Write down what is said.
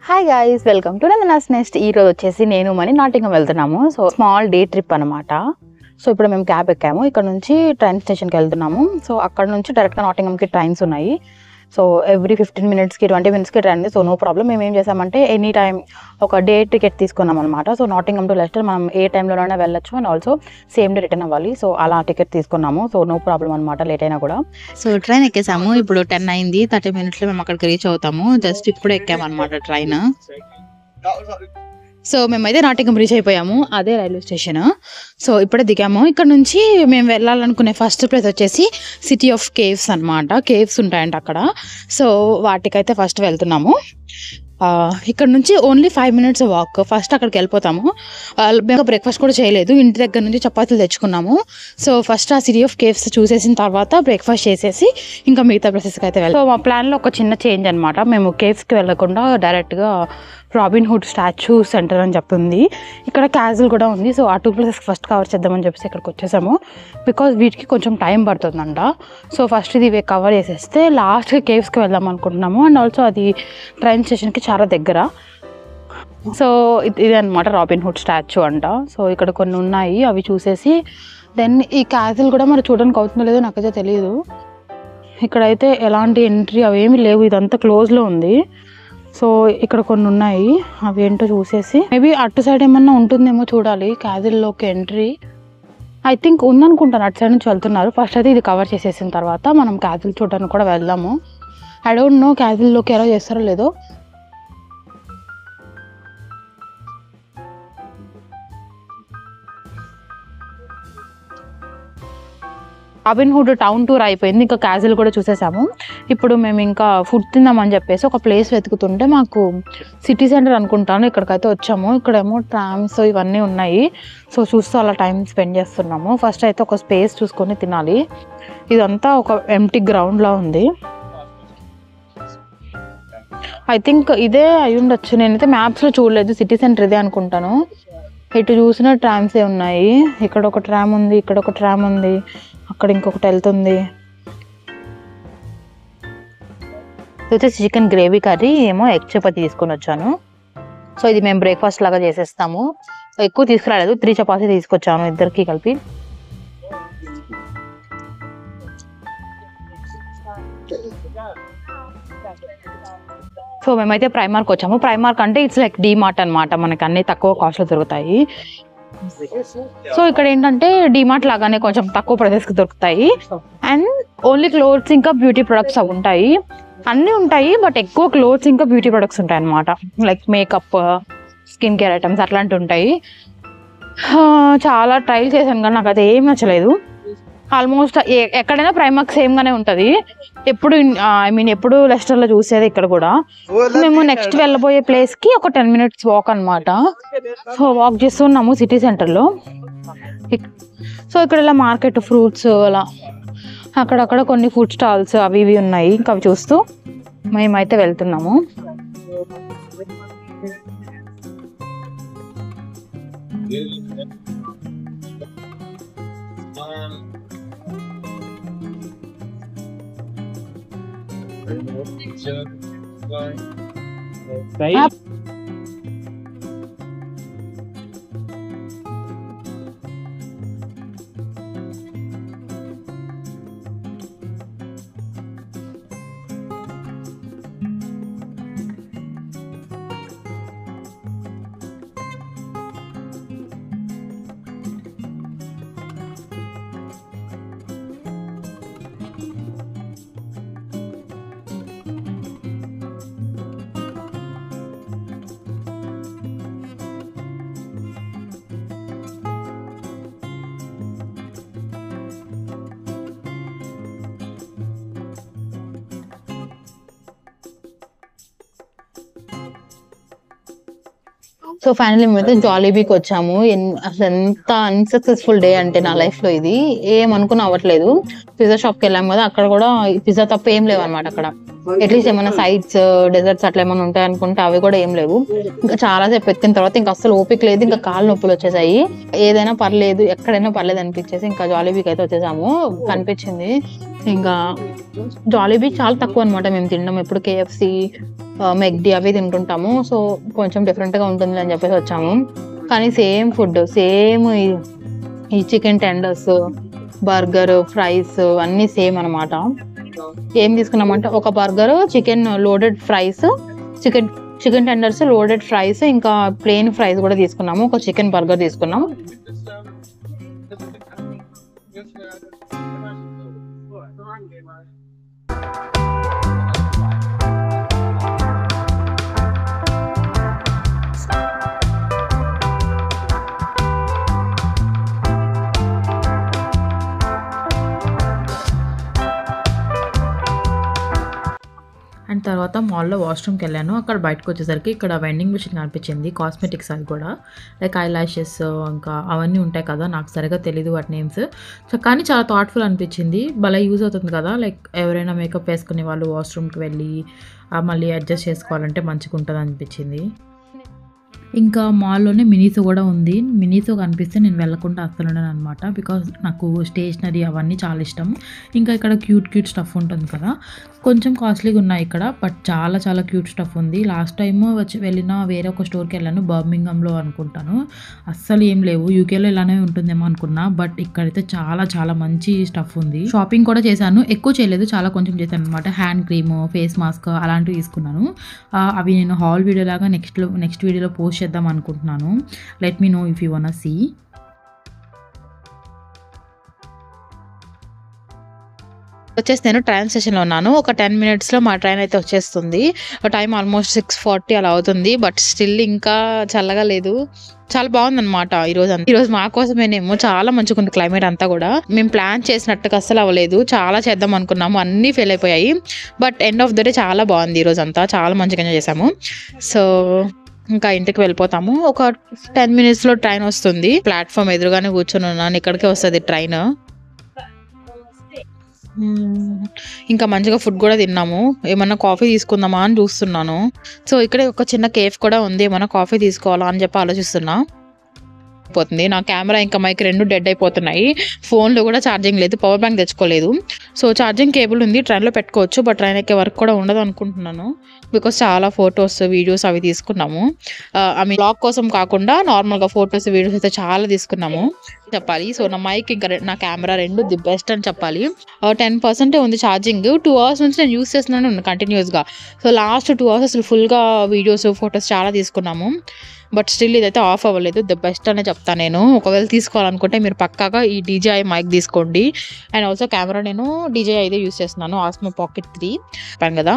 Hi guys, welcome to Nandana's nest. ఈ రోజు వచ్చేసి నేను మనీ నాటింగం వెళ్తున్నాము. సో స్మాల్ డే ట్రిప్ అనమాట. సో ఇప్పుడు మేము క్యాబ్ ఎక్కాము, ఇక్కడ నుంచి ట్రైన్ స్టేషన్కి వెళ్తున్నాము. సో అక్కడ నుంచి డైరెక్ట్గా నాటింగంకి ట్రైన్స్ ఉన్నాయి. సో ఎవ్రీ 15 minutesకి 20 minutesకి ట్రైన్. So no problem. మేము ఏం చేసామంటే ఎనీ టైం ఒక డే టికెట్ తీసుకున్నాం అనమాట. సో నాటింగం టు లెస్టర్ మనం ఏ టైంలోనైనా వెళ్ళొచ్చు and also same day return అవ్వాలి. సో అలా టికెట్ తీసుకున్నాము. సో నో ప్రాబ్లం అనమాట, లేట్ అయినా కూడా. సో ట్రైన్ ఎక్కేసాము. ఇప్పుడు 10 అయింది. 30 minutes లో మేము అక్కడికి రీచ్ అవుతాము. జస్ట్ ఇప్పుడే ఎక్కామన్నమాట ట్రైన్. సో మేమైతే నాటింగం రీచ్ అయిపోయాము, అదే రైల్వే స్టేషన్. సో ఇప్పుడే దిగాము. ఇక్కడ నుంచి మేము వెళ్ళాలనుకునే ఫస్ట్ ప్లేస్ వచ్చేసి సిటీ ఆఫ్ కేవ్స్ అనమాట. కేవ్స్ ఉంటాయంట అక్కడ. సో వాటికైతే ఫస్ట్ వెళ్తున్నాము. ఇక్కడ నుంచి ఓన్లీ 5 minutes వాక్. ఫస్ట్ అక్కడికి వెళ్ళిపోతాము. మేము బ్రేక్ఫాస్ట్ కూడా చేయలేదు, ఇంటి దగ్గర నుంచి చపాతీలు తెచ్చుకున్నాము. సో ఫస్ట్ ఆ సిటీ ఆఫ్ కేవ్స్ చూసేసిన తర్వాత బ్రేక్ఫాస్ట్ చేసేసి ఇంకా మిగతా ప్లేసెస్కి అయితే వెళ్ళాం. సో మా ప్లాన్లో ఒక చిన్న చేంజ్ అనమాట. మేము కేవ్స్కి వెళ్ళకుండా డైరెక్ట్గా రాబిన్ హుడ్ స్టాచ్యూ సెంటర్ అని చెప్తుంది. ఇక్కడ క్యాజిల్ కూడా ఉంది. సో ఆ 2 places ఫస్ట్ కవర్ చేద్దామని చెప్పేసి ఇక్కడికి వచ్చేసాము. బికాజ్ వీటికి కొంచెం టైం పడుతుందంట. సో ఫస్ట్ ఇది కవర్ చేసేస్తే లాస్ట్గా కేవ్స్కి వెళ్దాం అనుకుంటున్నాము. అండ్ ఆల్సో అది ట్రైన్ స్టేషన్కి చాలా దగ్గర. సో ఇది అనమాట రాబిన్ హుడ్ స్టాచ్యూ అంట. సో ఇక్కడ కొన్ని ఉన్నాయి, అవి చూసేసి దెన్ ఈ క్యాజిల్ కూడా మరి చూడడానికి అవుతుందో లేదో నాకైతే తెలియదు. ఇక్కడైతే ఎలాంటి ఎంట్రీ అవేమీ లేవు, ఇదంతా క్లోజ్లో ఉంది. సో ఇక్కడ కొన్ని ఉన్నాయి, అవి ఏంటో చూసేసి మేబీ అటు సైడ్ ఏమన్నా ఉంటుందేమో చూడాలి. క్యాజిల్లోకి ఎంట్రీ ఐ థింక్ ఉందనుకుంటాను, అటు సైడ్ నుంచి వెళ్తున్నారు. ఫస్ట్ అయితే ఇది కవర్ చేసేసిన తర్వాత మనం క్యాజిల్ చూడడానికి కూడా వెళ్దాము. ఐ డోంట్ నో క్యాజిల్లోకి ఎలా చేస్తారో లేదో. రాబిన్ హుడ్ టౌన్ టూర్ అయిపోయింది, ఇంకా క్యాజిల్ కూడా చూసేసాము. ఇప్పుడు మేము ఇంకా ఫుడ్ తిందామని చెప్పేసి ఒక ప్లేస్ వెతుకుతుంటే మాకు సిటీ సెంటర్ అనుకుంటాను ఇక్కడికైతే వచ్చాము. ఇక్కడేమో ట్రామ్స్ ఇవన్నీ ఉన్నాయి. సో చూస్తూ అలా టైం స్పెండ్ చేస్తున్నాము. ఫస్ట్ అయితే ఒక స్పేస్ చూసుకొని తినాలి. ఇదంతా ఒక ఎంప్టీ గ్రౌండ్లా ఉంది. ఐ థింక్ ఇదే అయి ఉండొచ్చు, నేనైతే మ్యాప్స్లో చూడలేదు. సిటీ సెంటర్ ఇదే అనుకుంటాను. ఇటు చూసిన ట్రామ్సే ఉన్నాయి. ఇక్కడ ఒక ట్రామ్ ఉంది, ఇక్కడ ఒక ట్రామ్ ఉంది, అక్కడ ఇంకొకటి వెళ్తుంది. అయితే చికెన్ గ్రేవీ కర్రీ ఏమో ఎగ్ చపాతీ తీసుకొని వచ్చాను. సో ఇది మేము బ్రేక్ఫాస్ట్ లాగా చేసేస్తాము. ఎక్కువ తీసుకురాలేదు, 3 చపాతీ తీసుకొచ్చాను ఇద్దరికి కలిపి. సో మేమైతే ప్రైమార్క్ వచ్చాము. ప్రైమార్క్ అంటే ఇట్స్ లైక్ డీమార్ట్ అనమాట, మనకి అన్ని తక్కువ కాస్ట్లో దొరుకుతాయి. సో ఇక్కడ ఏంటంటే డీమార్ట్ లాగానే కొంచెం తక్కువ ప్రైసెస్కి దొరుకుతాయి. అండ్ ఓన్లీ క్లోత్స్ ఇంకా బ్యూటీ ప్రొడక్ట్స్ అవి ఉంటాయి, అన్నీ ఉంటాయి. బట్ ఎక్కువ క్లోత్స్ ఇంకా బ్యూటీ ప్రొడక్ట్స్ ఉంటాయి అనమాట. Like makeup, skin care items అట్లాంటివి ఉంటాయి. చాలా ట్రైల్ చేశాను కానీ నాకు అది ఏం నచ్చలేదు. ఆల్మోస్ట్ ఎక్కడైనా ప్రైమార్క్ సేమ్గానే ఉంటుంది. ఎప్పుడు లెస్టర్లో చూసేది. ఇక్కడ కూడా మేము నెక్స్ట్ వెళ్ళబోయే ప్లేస్కి ఒక 10 minutes వాక్ అనమాట. సో వాక్ చేస్తున్నాము సిటీ సెంటర్లో. సో ఇక్కడ ఇలా మార్కెట్, ఫ్రూట్స్ అలా అక్కడక్కడ కొన్ని ఫుడ్ స్టాల్స్ అవి ఇవి ఉన్నాయి. ఇంకా అవి చూస్తూ మేమైతే వెళ్తున్నాము. సో ఫైనల్లీ మేమైతే జాలీబీకి వచ్చాము. అసలు ఎంత అన్సక్సెస్ఫుల్ డే అంటే నా లైఫ్లో ఇది. ఏమనుకుని అవ్వట్లేదు. పిజ్జా షాప్కి వెళ్ళాము కదా, అక్కడ కూడా పిజ్జా తప్ప ఏం లేవు అనమాట. అక్కడ అట్లీస్ట్ ఏమైనా సైడ్స్, డెజర్ట్స్ అట్లా ఏమైనా ఉంటాయి అనుకుంటే అవి కూడా ఏం లేవు. ఇంకా చాలాసేపు ఎక్కిన తర్వాత ఇంకా అసలు ఓపిక లేదు, ఇంకా కాళ్ళు నొప్పులు వచ్చేసాయి. ఏదైనా పర్లేదు, ఎక్కడైనా పర్లేదు అనిపించేసి ఇంకా జాలీబీకి అయితే వచ్చేసాము. కనిపించింది ఇంకా జాలీబీ చాలా తక్కువ అనమాట మేము తినడం. ఎప్పుడు KFC మెగ్డీ అవి తింటుంటాము. సో కొంచెం డిఫరెంట్గా ఉంటుంది అని చెప్పేసి వచ్చాము. కానీ సేమ్ ఫుడ్, సేమ్ ఈ చికెన్ టెండర్స్, బర్గర్, ఫ్రైస్ అన్నీ సేమ్ అనమాట. ఏం తీసుకున్నామంటే ఒక burger, chicken loaded fries, chicken tenders, loaded fries, ఇంకా ప్లెయిన్ ఫ్రైస్ కూడా తీసుకున్నాము. ఒక చికెన్ బర్గర్ తీసుకున్నాం. అండ్ తర్వాత మాల్లో వాష్రూమ్కి వెళ్ళాను. అక్కడ బయటకు వచ్చేసరికి ఇక్కడ వెండింగ్ మిషన్ కనిపించింది, కాస్మెటిక్స్ అవి కూడా, లైక్ ఐ లాషెస్ ఇంకా అవన్నీ ఉంటాయి కదా, నాకు సరిగా తెలీదు వాటి నేమ్స్. సో కానీ చాలా థాట్ఫుల్ అనిపించింది, భలే యూజ్ అవుతుంది కదా, లైక్ ఎవరైనా మేకప్ వేసుకునే వాళ్ళు వాష్రూమ్కి వెళ్ళి మళ్ళీ అడ్జస్ట్ చేసుకోవాలంటే మంచిగా ఉంటుంది అనిపించింది. ఇంకా మాల్లోనే మినీసో కూడా ఉంది. మినీసో కనిపిస్తే నేను వెళ్ళకుండా అస్సలు ఉండను అనమాట, బికాజ్ నాకు స్టేషనరీ అవన్నీ చాలా ఇష్టం. ఇంకా ఇక్కడ క్యూట్ స్టఫ్ ఉంటుంది కదా, కొంచెం కాస్ట్లీగా ఉన్నాయి ఇక్కడ, బట్ చాలా చాలా క్యూట్ స్టఫ్ ఉంది. లాస్ట్ టైం వెళ్ళిన వేరే ఒక స్టోర్కి వెళ్ళాను, బర్మింగంలో అనుకుంటాను, అస్సలు ఏం లేవు. యూకేలో ఇలానే ఉంటుందేమో అనుకున్నా, బట్ ఇక్కడైతే చాలా చాలా మంచి స్టఫ్ ఉంది. షాపింగ్ కూడా చేశాను, ఎక్కువ చేయలేదు, చాలా కొంచెం చేశాను అనమాట. హ్యాండ్ క్రీమ్, ఫేస్ మాస్క్ అలాంటివి తీసుకున్నాను. అవి నేను హాల్ వీడియో లాగా నెక్స్ట్ వీడియోలో పోస్ట్ చేద్దాం అనుకుంటున్నాను. Let me know if you want see. వచ్చేసి నేను ట్రైన్ స్టేషన్లో ఉన్నాను. ఒక 10 minutesలో మా ట్రైన్ అయితే వచ్చేస్తుంది. టైం ఆల్మోస్ట్ 6:40 అలా అవుతుంది, బట్ స్టిల్ ఇంకా చల్లగా లేదు. చాలా బాగుందన్నమాట ఈరోజు మా కోసమేనేమో చాలా మంచిగా ఉంది క్లైమేట్ అంతా కూడా. మేము ప్లాన్ చేసినట్టుగా అస్సలు అవ్వలేదు, చాలా చేద్దాం అనుకున్నాము, అన్నీ ఫెయిల్ అయిపోయాయి. But end of the day చాలా బాగుంది ఈరోజు అంతా, చాలా మంచిగా ఎంజాయ్ చేసాము. సో ఇంకా ఇంటికి వెళ్ళిపోతాము. ఒక 10 minutesలో ట్రైన్ వస్తుంది. ప్లాట్ఫామ్ ఎదురుగానే కూర్చొని ఉన్నాను, ఇక్కడికే వస్తుంది ట్రైన్. ఇంకా మంచిగా ఫుడ్ కూడా తిన్నాము. ఏమన్నా కాఫీ తీసుకుందామా అని చూస్తున్నాను. సో ఇక్కడే ఒక చిన్న కేఫ్ కూడా ఉంది, ఏమన్నా కాఫీ తీసుకోవాలా అని చెప్పి ఆలోచిస్తున్నా. పోతుంది నా కెమెరా ఇంకా మైక్ రెండు డెడ్ అయిపోతున్నాయి. ఫోన్లో కూడా ఛార్జింగ్ లేదు, పవర్ బ్యాంక్ తెచ్చుకోలేదు. సో ఛార్జింగ్ కేబుల్ ఉంది, ట్రైన్లో పెట్టుకోవచ్చు, బట్ ట్రైన్ ఎక్కే వరకు కూడా ఉండదు అనుకుంటున్నాను, బికాస్ చాలా ఫొటోస్ వీడియోస్ అవి తీసుకున్నాము. బ్లాగ్ కోసం కాకుండా నార్మల్గా ఫొటోస్ వీడియోస్ అయితే చాలా తీసుకున్నాము చెప్పాలి. సో నా మైక్ ఇంకా నా కెమెరా రెండు ది బెస్ట్ అని చెప్పాలి. 10% ఉంది ఛార్జింగ్. 2 hours నుంచి నేను యూస్ చేస్తున్నాను కంటిన్యూస్గా. సో లాస్ట్ 2 hours అసలు ఫుల్గా వీడియోస్ ఫొటోస్ చాలా తీసుకున్నాము, బట్ స్టిల్ ఇదైతే ఆఫ్ అవ్వలేదు. ది బెస్ట్ అనే చెప్తాను నేను. ఒకవేళ తీసుకోవాలనుకుంటే మీరు పక్కాగా ఈ DJI మైక్ తీసుకోండి. అండ్ ఆల్సో కెమెరా నేను DJI అయితే యూస్ చేస్తున్నాను, ఆస్మో Pocket 3 చెప్పాను కదా.